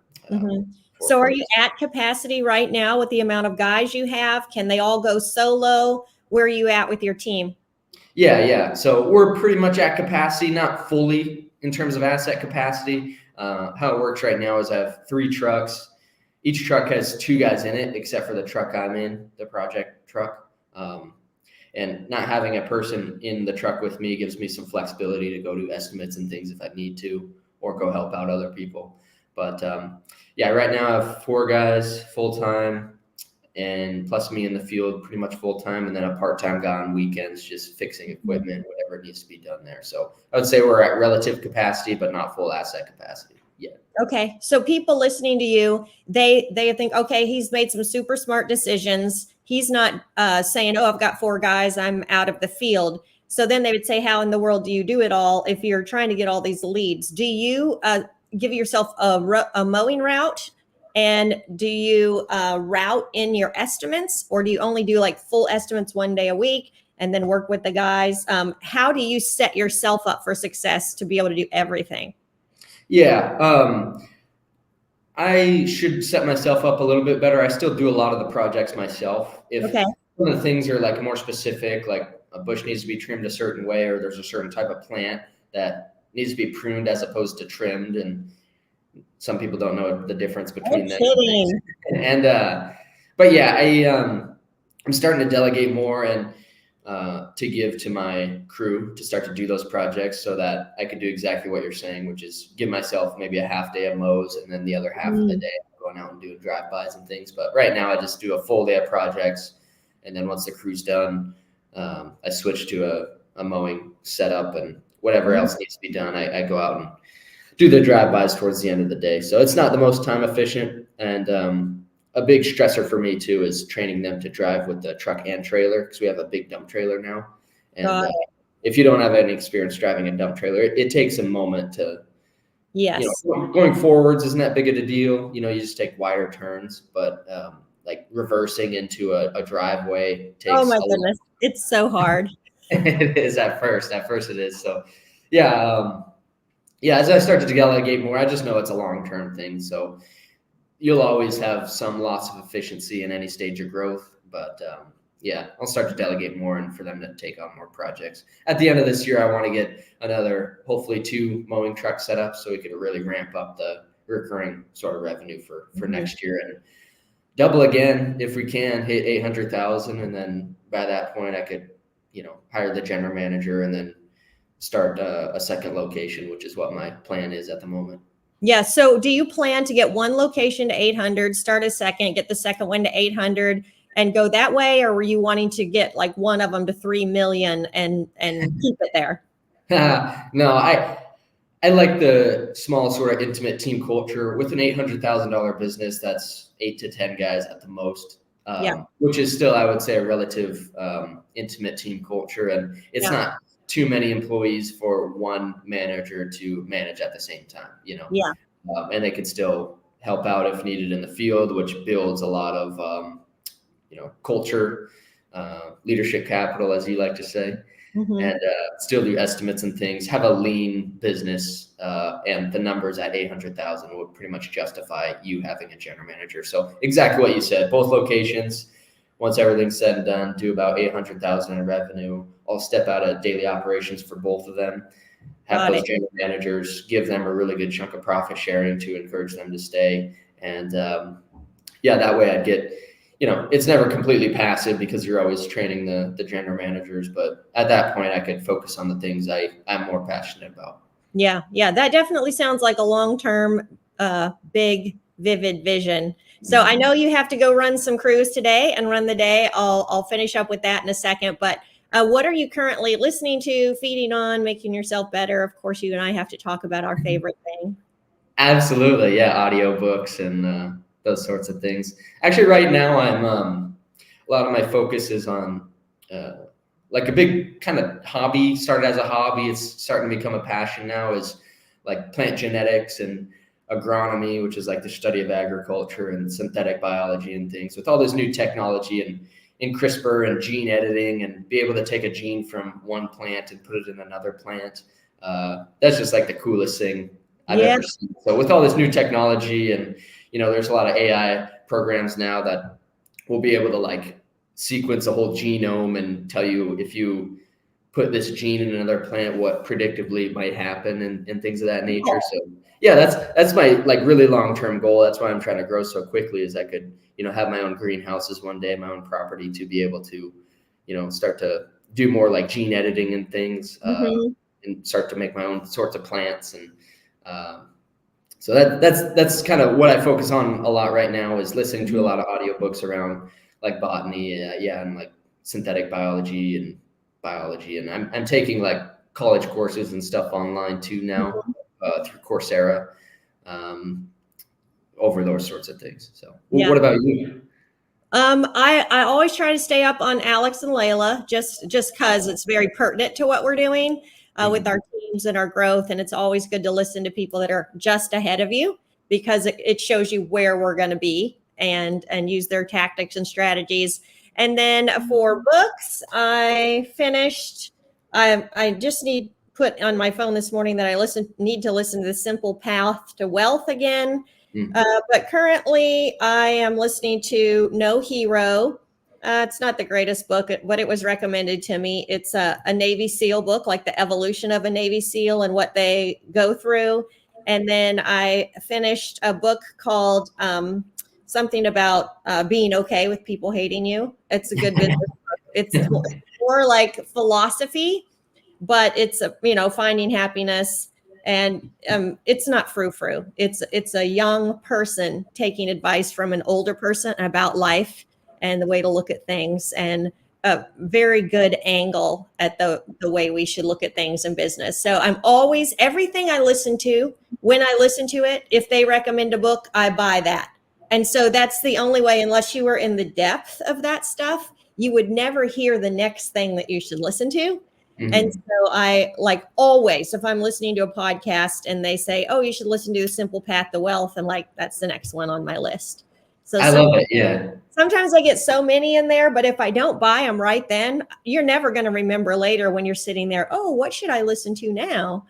So are you at capacity right now with the amount of guys you have? Can they all go solo? Where are you at with your team? Yeah. So we're pretty much at capacity, not fully in terms of asset capacity. How it works right now is I have 3 trucks. Each truck has 2 guys in it, except for the truck I'm in, the project truck. And not having a person in the truck with me gives me some flexibility to go do estimates and things if I need to, or go help out other people. But right now I have 4 guys full-time, and plus me in the field pretty much full-time, and then a part-time guy on weekends just fixing equipment, whatever needs to be done there. So I would say we're at relative capacity, but not full asset capacity yet. Okay. So people listening to you, they think, okay, he's made some super smart decisions. He's not saying, oh, I've got 4 guys, I'm out of the field. So then they would say, how in the world do you do it all if you're trying to get all these leads? Do you give yourself a mowing route? And do you route in your estimates, or do you only do like full estimates 1 day a week and then work with the guys? How do you set yourself up for success to be able to do everything? Yeah, I should set myself up a little bit better. I still do a lot of the projects myself. If some of the things are like more specific, like a bush needs to be trimmed a certain way, or there's a certain type of plant that needs to be pruned as opposed to trimmed, and some people don't know the difference between them. But yeah, I'm starting to delegate more and to give to my crew to start to do those projects, so that I can do exactly what you're saying, which is give myself maybe a half day of mows, and then the other half of the day I'm going out and doing drive-bys and things. But right now I just do a full day of projects, and then once the crew's done, I switch to a mowing setup and whatever else needs to be done, I go out and do the drive-bys towards the end of the day. So it's not the most time efficient. And a big stressor for me too is training them to drive with the truck and trailer, because we have a big dump trailer now. And if you don't have any experience driving a dump trailer, it takes a moment to, Yes. Going forwards isn't that big of a deal. You just take wider turns, but like reversing into a driveway takes. Oh my goodness, it's so hard. It is at first. At first, it is. So, yeah. As I start to delegate more, I just know it's a long-term thing. So you'll always have some loss of efficiency in any stage of growth. But I'll start to delegate more and for them to take on more projects. At the end of this year, I want to get another, hopefully 2 mowing trucks set up so we could really ramp up the recurring sort of revenue for next year and double again if we can, hit 800,000. And then by that point, I could, hire the general manager and then start a second location, which is what my plan is at the moment. Yeah. So do you plan to get one location to 800, start a second, get the second one to 800 and go that way? Or were you wanting to get like one of them to 3 million and keep it there? No, I like the small sort of intimate team culture with an $800,000 business. That's 8 to 10 guys at the most. Which is still, I would say, a relative intimate team culture. And it's not too many employees for one manager to manage at the same time, and they could still help out if needed in the field, which builds a lot of, culture, leadership capital, as you like to say, and still do estimates and things, have a lean business, and the numbers at 800,000 would pretty much justify you having a general manager. So exactly what you said, both locations, once everything's said and done, do about 800,000 in revenue. I'll step out of daily operations for both of them, have those general managers, give them a really good chunk of profit sharing to encourage them to stay. And that way I'd get, it's never completely passive because you're always training the general managers. But at that point, I could focus on the things I'm more passionate about. Yeah. That definitely sounds like a long-term, big, vivid vision. So I know you have to go run some crews today and run the day. I'll finish up with that in a second. But what are you currently listening to, feeding on, making yourself better? Of course, you and I have to talk about our favorite thing. Absolutely. Yeah. Audiobooks and those sorts of things. Actually, right now, I'm a lot of my focus is on like a big kind of hobby. Started as a hobby. It's starting to become a passion now, is like plant genetics and agronomy, which is like the study of agriculture and synthetic biology and things, with all this new technology and in CRISPR and gene editing, and be able to take a gene from one plant and put it in another plant. That's just like the coolest thing I've ever seen. So with all this new technology and, there's a lot of AI programs now that will be able to like sequence a whole genome and tell you if you put this gene in another plant, what predictably might happen and things of that nature. So that's my like really long-term goal. That's why I'm trying to grow so quickly, is I could, have my own greenhouses one day, my own property, to be able to, start to do more like gene editing and things, and start to make my own sorts of plants. And so that's kind of what I focus on a lot right now, is listening to a lot of audiobooks around like botany, and like synthetic biology and biology. And I'm taking like college courses and stuff online too now, through Coursera, over those sorts of things. So what about you? I always try to stay up on Alex and Layla, just because it's very pertinent to what we're doing with our teams and our growth. And it's always good to listen to people that are just ahead of you, because it shows you where we're going to be and use their tactics and strategies. And then for books, I finished, I just put on my phone this morning that I need to listen to The Simple Path to Wealth again. But currently I am listening to No Hero. It's not the greatest book, but it was recommended to me. It's a Navy SEAL book, like the evolution of a Navy SEAL and what they go through. And then I finished a book called something about being okay with people hating you. It's a good business book. It's more like philosophy, but it's finding happiness. And it's not frou-frou. It's a young person taking advice from an older person about life and the way to look at things. And a very good angle at the way we should look at things in business. So I'm always, everything I listen to, when I listen to it, if they recommend a book, I buy that. And so that's the only way, unless you were in the depth of that stuff, you would never hear the next thing that you should listen to. And so I like always, if I'm listening to a podcast and they say, oh, you should listen to The Simple Path to Wealth, and like, that's the next one on my list. So I love it. Yeah. Sometimes I get so many in there, but if I don't buy them right then, you're never going to remember later when you're sitting there, oh, what should I listen to now?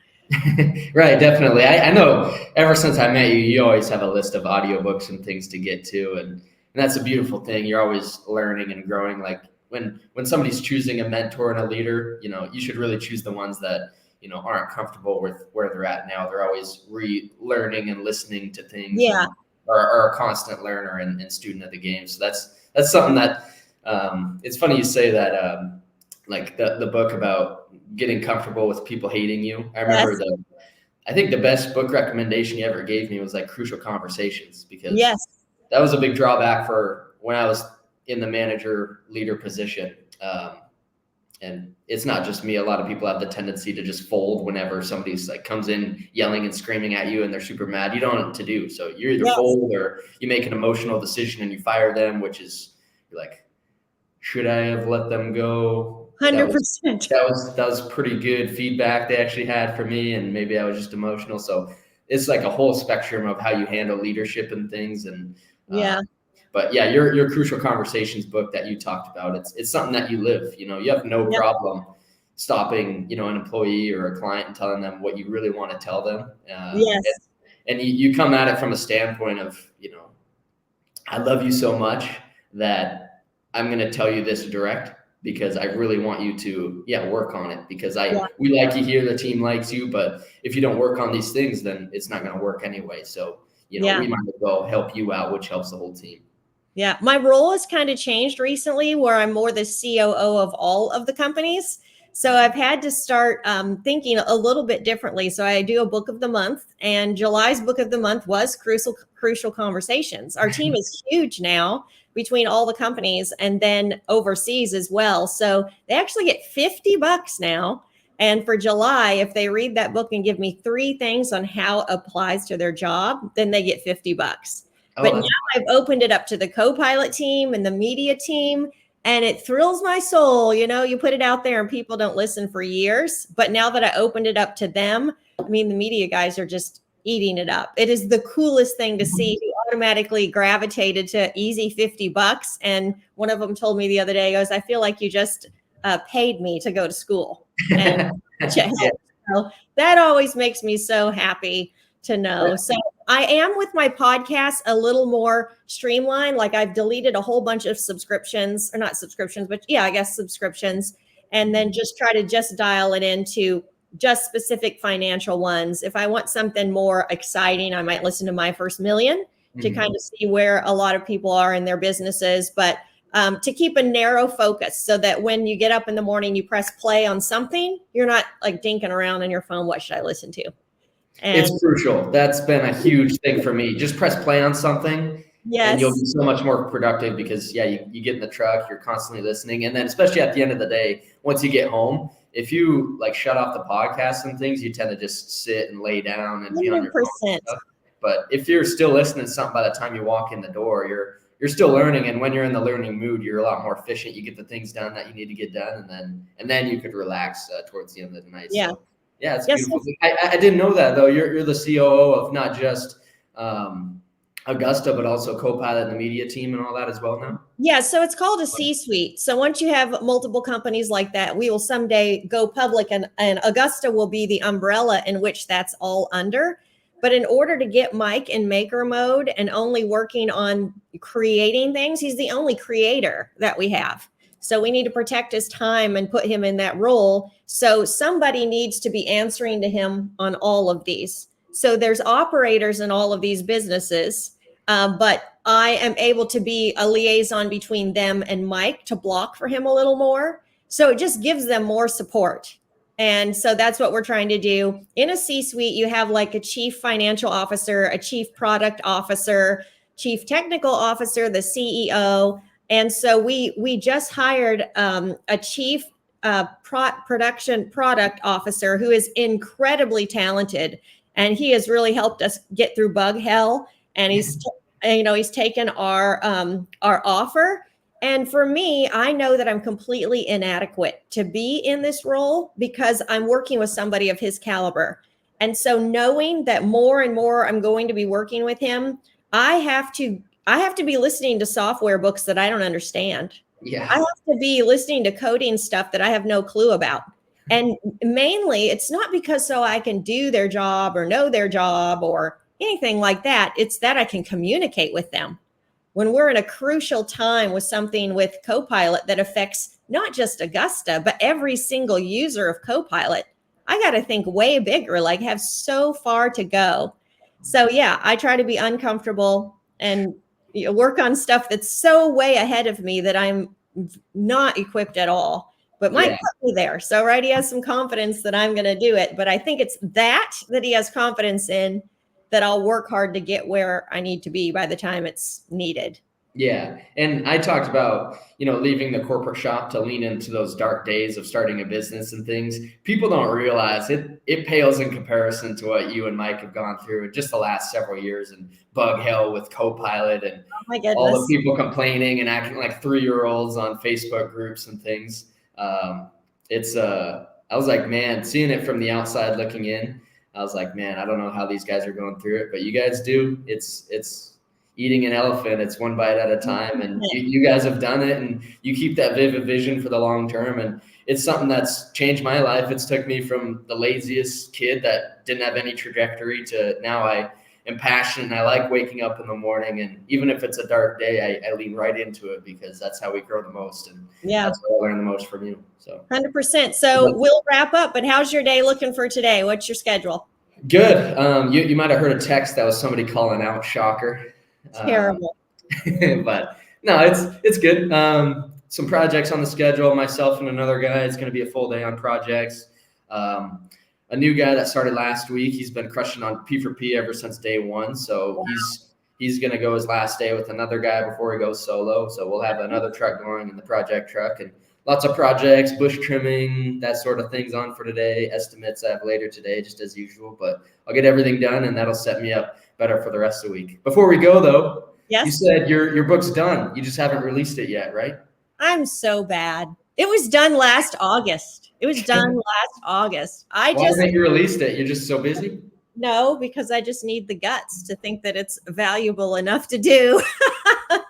Right, definitely. I know ever since I met you, you always have a list of audiobooks and things to get to. And that's a beautiful thing. You're always learning and growing. Like when somebody's choosing a mentor and a leader, you should really choose the ones that, aren't comfortable with where they're at now. They're always relearning and listening to things. Yeah. Are a constant learner and student of the game. So that's something that it's funny you say that, like the book about getting comfortable with people hating you. I remember I think the best book recommendation you ever gave me was like Crucial Conversations, because that was a big drawback for when I was in the manager leader position. And it's not just me. A lot of people have the tendency to just fold whenever somebody's like comes in yelling and screaming at you and they're super mad. You don't know what to do. So you either fold or you make an emotional decision and you fire them, which is you're like, should I have let them go? 100%. That was pretty good feedback they actually had for me, and maybe I was just emotional. So it's like a whole spectrum of how you handle leadership and things. And but yeah, your Crucial Conversations book that you talked about, it's something that you live. You have no problem stopping, an employee or a client and telling them what you really want to tell them. And you come at it from a standpoint of, I love you so much that I'm going to tell you this direct, because I really want you to, work on it, because we like you here, the team likes you, but if you don't work on these things, then it's not going to work anyway. So, we might as well help you out, which helps the whole team. Yeah. My role has kind of changed recently, where I'm more the COO of all of the companies. So I've had to start thinking a little bit differently. So I do a book of the month, and July's book of the month was Crucial Conversations. Our team is huge now between all the companies and then overseas as well. So they actually get $50 now. And for July, if they read that book and give me 3 things on how it applies to their job, then they get $50. But now I've opened it up to the co-pilot team and the media team, and it thrills my soul. You put it out there and people don't listen for years. But now that I opened it up to them, the media guys are just eating it up. It is the coolest thing to see, who automatically gravitated to easy $50. And one of them told me the other day, he goes, I feel like you just paid me to go to school. And so that always makes me so happy to know. So I am, with my podcast, a little more streamlined. Like I've deleted a whole bunch of subscriptions, or not subscriptions, but subscriptions, and then just try to just dial it into just specific financial ones. If I want something more exciting, I might listen to My First Million to kind of see where a lot of people are in their businesses, but to keep a narrow focus, so that when you get up in the morning, you press play on something, you're not like dinking around on your phone. What should I listen to? And it's crucial. That's been a huge thing for me. Just press play on something, and you'll be so much more productive, because you get in the truck, you're constantly listening. And then especially at the end of the day, once you get home, if you like shut off the podcasts and things, you tend to just sit and lay down and be on your phone and stuff. But if you're still listening to something by the time you walk in the door, you're still learning. And when you're in the learning mood, you're a lot more efficient. You get the things done that you need to get done, and then you could relax towards the end of the night. So, it's beautiful. I didn't know that, though. You're the COO of not just Augusta, but also co-pilot and the media team and all that as well now? Yeah, so it's called a C-suite. So once you have multiple companies like that, we will someday go public, and Augusta will be the umbrella in which that's all under. But in order to get Mike in maker mode and only working on creating things, he's the only creator that we have. So we need to protect his time and put him in that role. So somebody needs to be answering to him on all of these. So there's operators in all of these businesses, but I am able to be a liaison between them and Mike to block for him a little more. So it just gives them more support. And so that's what we're trying to do. In a C-suite, you have like a chief financial officer, a chief product officer, chief technical officer, the CEO, And so we just hired a chief production product officer who is incredibly talented, and he has really helped us get through bug hell. And he's taken our offer. And for me, I know that I'm completely inadequate to be in this role because I'm working with somebody of his caliber. And so knowing that more and more I'm going to be working with him, I have to be listening to software books that I don't understand. I Yeah. have to be listening to coding stuff that I have no clue about. And mainly it's not because so I can do their job or know their job or anything like that. It's that I can communicate with them. When we're in a crucial time with something with Copilot that affects not just Augusta, but every single user of Copilot, I got to think way bigger, like have so far to go. So yeah, I try to be uncomfortable and work on stuff that's so way ahead of me that I'm not equipped at all. But Mike Yeah. put me there. So right, he has some confidence that I'm going to do it. But I think it's that he has confidence in, that I'll work hard to get where I need to be by the time it's needed. Yeah. And I talked about, leaving the corporate shop to lean into those dark days of starting a business and things. People don't realize it pales in comparison to what you and Mike have gone through in just the last several years and bug hell with Copilot and Oh my all the goodness. people complaining and acting like 3-year-olds on Facebook groups and things. I was like, man, seeing it from the outside looking in, I was like, man, I don't know how these guys are going through it, but you guys do. It's eating an elephant. It's one bite at a time. And you guys have done it, and you keep that vivid vision for the long term. And it's something that's changed my life. It's took me from the laziest kid that didn't have any trajectory to now I am passionate and I like waking up in the morning. And even if it's a dark day, I lean right into it because that's how we grow the most. And that's what I learn the most from you. So 100%. So we'll wrap up, but how's your day looking for today? What's your schedule? Good. You might have heard a text that was somebody calling out. Shocker. Terrible. But no, it's good. Some projects on the schedule. Myself and another guy. It's going to be a full day on projects. A new guy that started last week. He's been crushing on P4P ever since day one. So wow. He's going to go his last day with another guy before he goes solo. So we'll have another truck going in the project truck and lots of projects, bush trimming, that sort of things on for today. Estimates I have later today, just as usual. But I'll get everything done, and that'll set me up better for the rest of the week. Before we go, though, yes, you said your book's done. You just haven't released it yet, right? I'm so bad. It was done last August. Why haven't you released it? You're just so busy? No, because I just need the guts to think that it's valuable enough to do.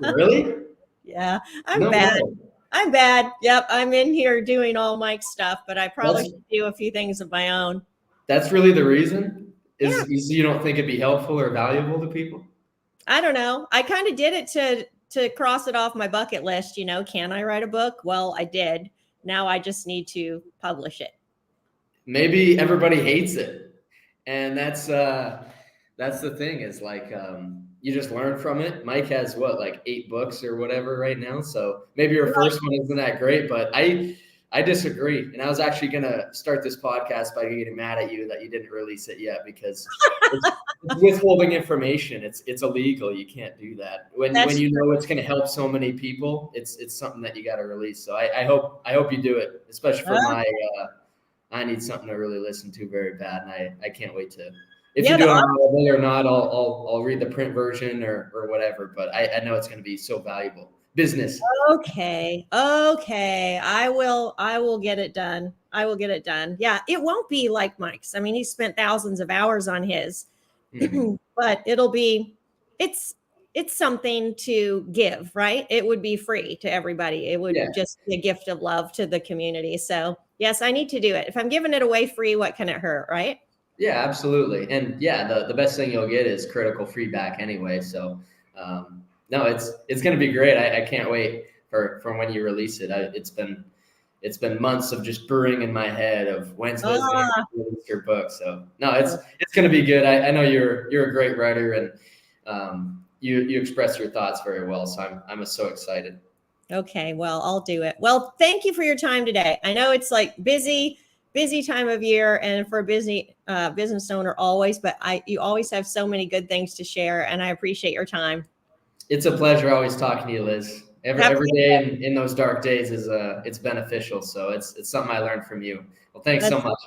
Really? Yeah, I'm bad. I'm bad. Yep, I'm in here doing all Mike's stuff, but I probably should do a few things of my own. That's really the reason? Is you don't think it'd be helpful or valuable to people? I don't know. I kind of did it to cross it off my bucket list. Can I write a book? Well, I did. Now I just need to publish it. Maybe everybody hates it. And that's the thing is like, you just learn from it. Mike has like 8 books or whatever right now. So maybe your first one isn't that great, but I disagree. And I was actually going to start this podcast by getting mad at you that you didn't release it yet because it's withholding information. It's illegal. You can't do that. When you know it's going to help so many people, it's something that you got to release. So I hope you do it, especially for I need something to really listen to very bad. And I can't wait to, if you do it on Audible or not, I'll read the print version or whatever, but I know it's going to be so valuable. Business. Okay. I will get it done. Yeah. It won't be like Mike's. I mean, he spent thousands of hours on his, but it's something to give, right? It would be free to everybody. It would just be a gift of love to the community. So yes, I need to do it. If I'm giving it away free, what can it hurt? Right? Yeah, absolutely. And yeah, the best thing you'll get is critical feedback anyway. So, no, it's going to be great. I can't wait for when you release it. It's been months of just brewing in my head of when's Liz going to release your book. So no, it's going to be good. I know you're a great writer and you express your thoughts very well. So I'm so excited. Okay, well, I'll do it. Well, thank you for your time today. I know it's like busy time of year and for a busy business owner always, but you always have so many good things to share and I appreciate your time. It's a pleasure always talking to you, Liz. every day in those dark days is it's beneficial. So it's something I learned from you. Well, thanks so That's much.